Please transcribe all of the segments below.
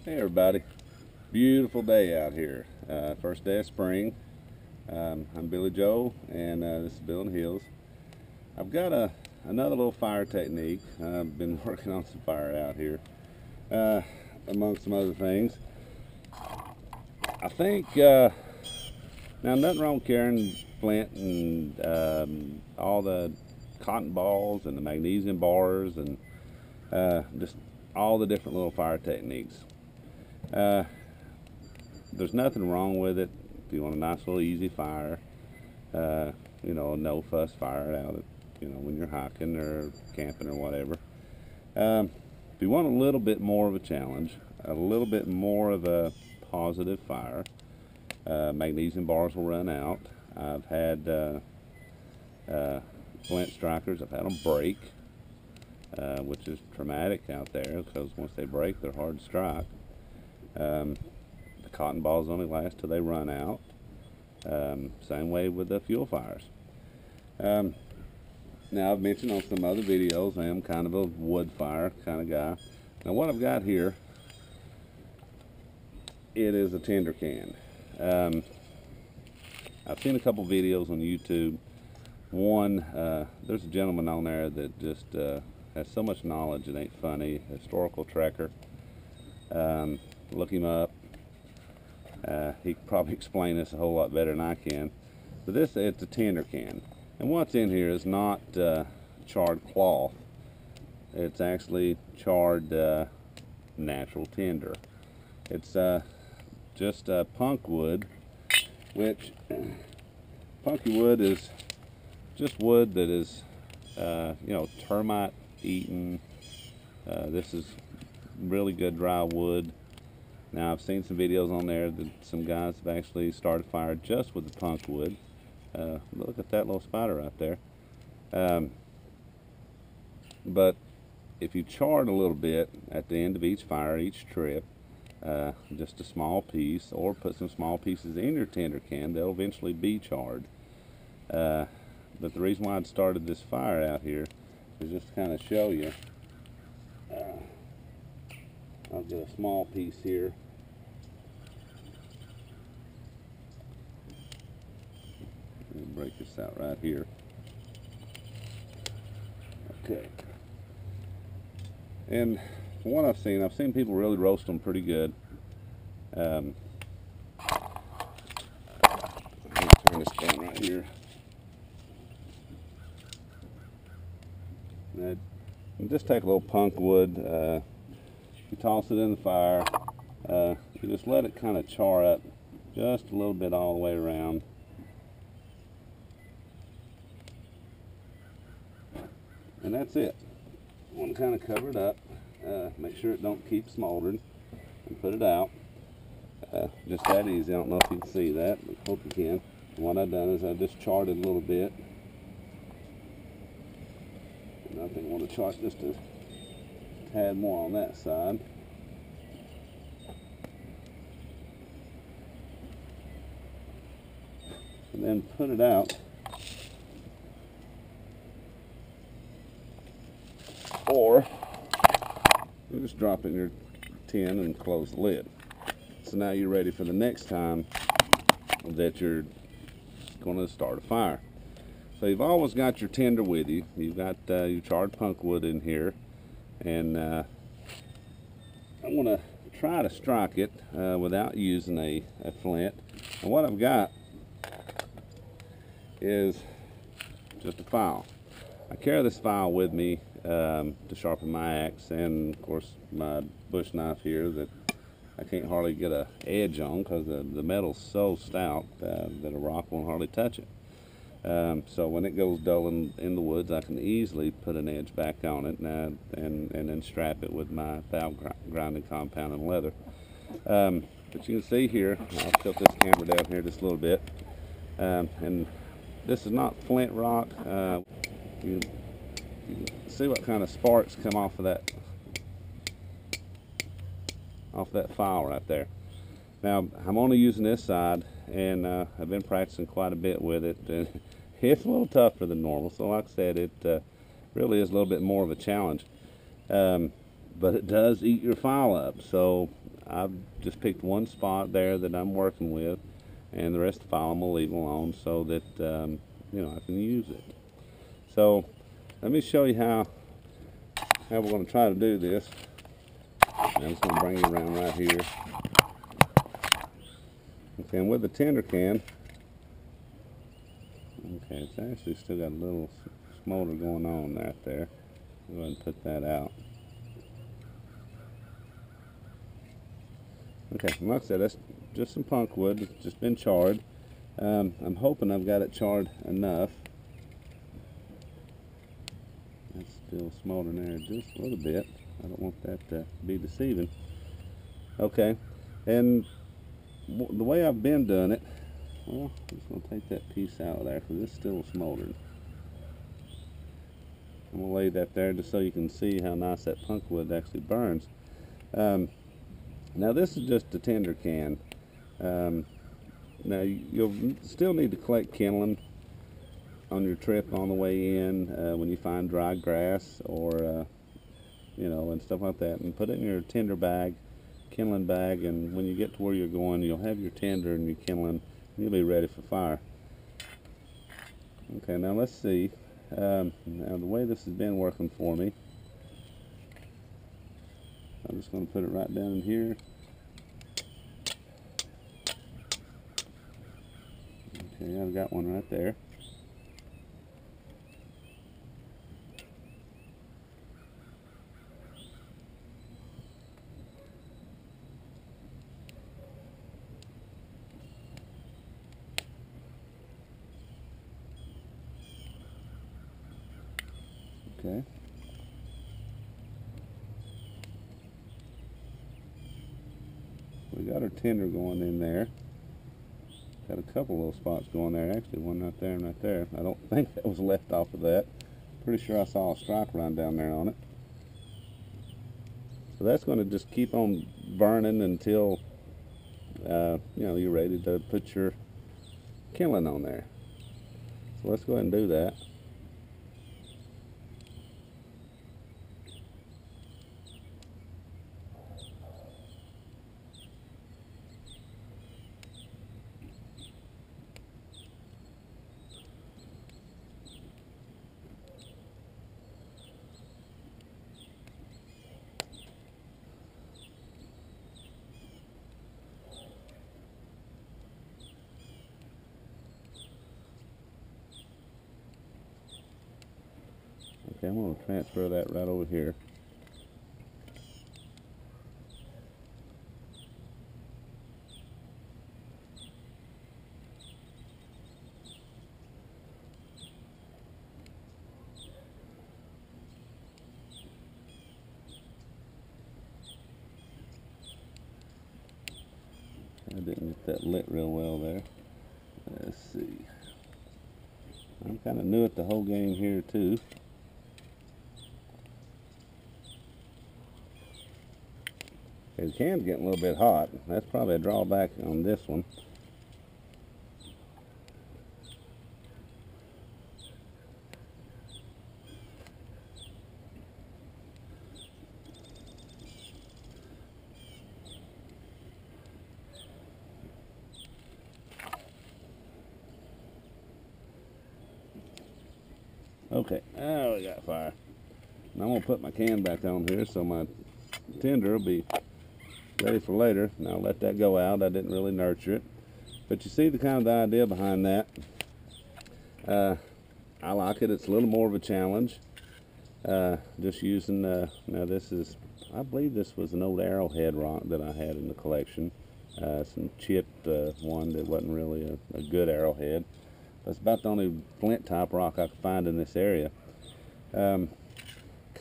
Hey everybody, beautiful day out here. First day of spring. I'm Billy Joe, and this is Bill and Hills. I've got another little fire technique. I've been working on some fire out here, among some other things. I think, now nothing wrong carrying flint and all the cotton balls and the magnesium bars and just all the different little fire techniques. There's nothing wrong with it if you want a nice little easy fire, a no fuss fire out at, when you're hiking or camping or whatever. If you want a little bit more of a challenge, a little bit more of a positive fire, magnesium bars will run out. I've had flint strikers, I've had them break, which is traumatic out there because once they break, they're hard to strike. The cotton balls only last till they run out. Same way with the fuel fires. Now I've mentioned on some other videos I am kind of a wood fire kind of guy. Now what I've got here, it is a tinder can. I've seen a couple videos on YouTube. One, there's a gentleman on there that just has so much knowledge it ain't funny. Historical trekker. Look him up. He can probably explain this a whole lot better than I can. But it's a tinder can. And what's in here is not charred cloth. It's actually charred natural tinder. It's just punk wood, which punky wood is just wood that is, termite eaten. This is really good dry wood. Now I've seen some videos on there that some guys have actually started fire just with the punk wood. Look at that little spider right there. But if you char it a little bit at the end of each fire, each trip, just a small piece, or put some small pieces in your tinder can, they'll eventually be charred. But the reason why I'd started this fire out here is just to kind of show you. I'll get a small piece here. Let me break this out right here. Okay. And from what I've seen people really roast them pretty good. Let me turn this down right here. And just take a little punk wood. You toss it in the fire, you just let it kind of char up just a little bit all the way around. And that's it. You want to kind of cover it up, make sure it don't keep smoldering, and put it out. Just that easy. I don't know if you can see that, but hope you can. And what I've done is I just charred it a little bit. And I think I want to char just a tad more on that side. And then put it out. Or you just drop it in your tin and close the lid. So now you're ready for the next time that you're going to start a fire. So you've always got your tinder with you. You've got your charred punk wood in here. And I'm going to try to strike it without using a flint. And what I've got is just a file. I carry this file with me to sharpen my axe, and of course my bush knife here that I can't hardly get an edge on because the metal's so stout that a rock won't hardly touch it. So when it goes dull in the woods, I can easily put an edge back on it and then strap it with my valve grinding compound and leather. But you can see here, I'll tilt this camera down here just a little bit, and this is not flint rock. You see what kind of sparks come off of that file right there. Now I'm only using this side, and I've been practicing quite a bit with it. And it's a little tougher than normal, so like I said, it really is a little bit more of a challenge. But it does eat your file up, so I've just picked one spot there that I'm working with, and the rest of the file I'm going to leave alone so that I can use it. So let me show you how we're going to try to do this. I'm just going to bring it around right here. Okay, and with the tinder can, okay, it's actually still got a little smolder going on right there. Go ahead and put that out. Okay, like I said, that's just some punk wood. It's just been charred. I'm hoping I've got it charred enough. That's still smoldering there just a little bit. I don't want that to be deceiving. Okay, and the way I've been doing it, well, I'm just going to take that piece out of there because it's still smoldering. I'm going to lay that there just so you can see how nice that punk wood actually burns. Now this is just a tinder can. Now you'll still need to collect kindling on your trip on the way in when you find dry grass or and stuff like that, and put it in your tinder bag, kindling bag, and when you get to where you're going, you'll have your tinder and your kindling, and you'll be ready for fire. Okay, now let's see. Now the way this has been working for me, I'm just going to put it right down in here. Okay, I've got one right there. Okay. We got our tinder going in there. Got a couple little spots going there. Actually, one right there and right there. I don't think that was left off of that. Pretty sure I saw a stripe run down there on it. So that's going to just keep on burning until you're ready to put your kindling on there. So let's go ahead and do that. Okay, I'm going to transfer that right over here. I didn't get that lit real well there. Let's see. I'm kind of new at the whole game here too. The can's getting a little bit hot. That's probably a drawback on this one. Okay, now we got fire. Now I'm going to put my can back on here so my tinder will be ready for later. Now let that go out. I didn't really nurture it. But you see the kind of the idea behind that. I like it. It's a little more of a challenge. Just using, now this is, I believe this was an old arrowhead rock that I had in the collection. Some chipped one that wasn't really a good arrowhead. That's about the only flint type rock I could find in this area. Kind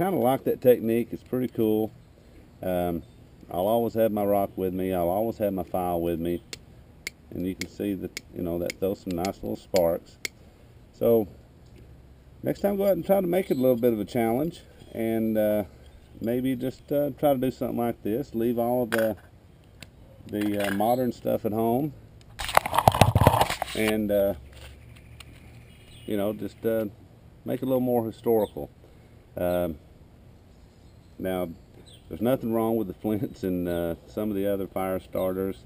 of like that technique. It's pretty cool. I'll always have my rock with me. I'll always have my file with me. And you can see that, that throws some nice little sparks. So next time go out and try to make it a little bit of a challenge. And maybe just try to do something like this. Leave all of the modern stuff at home. And just make it a little more historical. Now, There's nothing wrong with the flints and some of the other fire starters.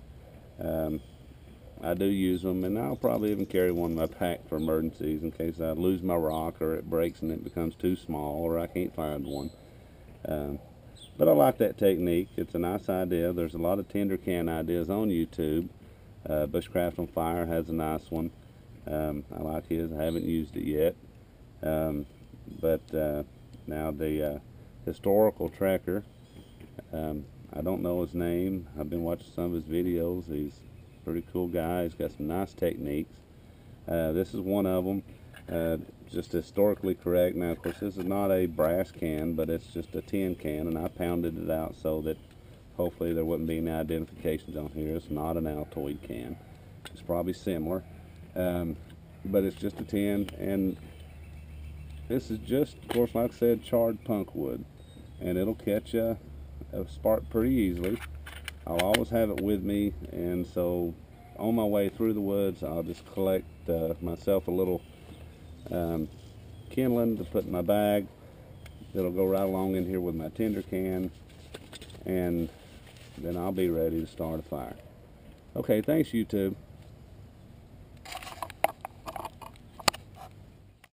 I do use them, and I'll probably even carry one in my pack for emergencies in case I lose my rock or it breaks and it becomes too small or I can't find one. But I like that technique. It's a nice idea. There's a lot of tinder can ideas on YouTube. Bushcraft on Fire has a nice one. I like his. I haven't used it yet. But now the historical tracker, I don't know his name. I've been watching some of his videos. He's a pretty cool guy. He's got some nice techniques. This is one of them. Just historically correct. Now, of course, this is not a brass can, but it's just a tin can, and I pounded it out so that hopefully there wouldn't be any identifications on here. It's not an Altoid can. It's probably similar, but it's just a tin, and this is just, of course, like I said, charred punk wood, and it'll catch a spark pretty easily. I'll always have it with me, and so on my way through the woods, I'll just collect myself a little kindling to put in my bag. It'll go right along in here with my tinder can, and then I'll be ready to start a fire. Okay, thanks YouTube.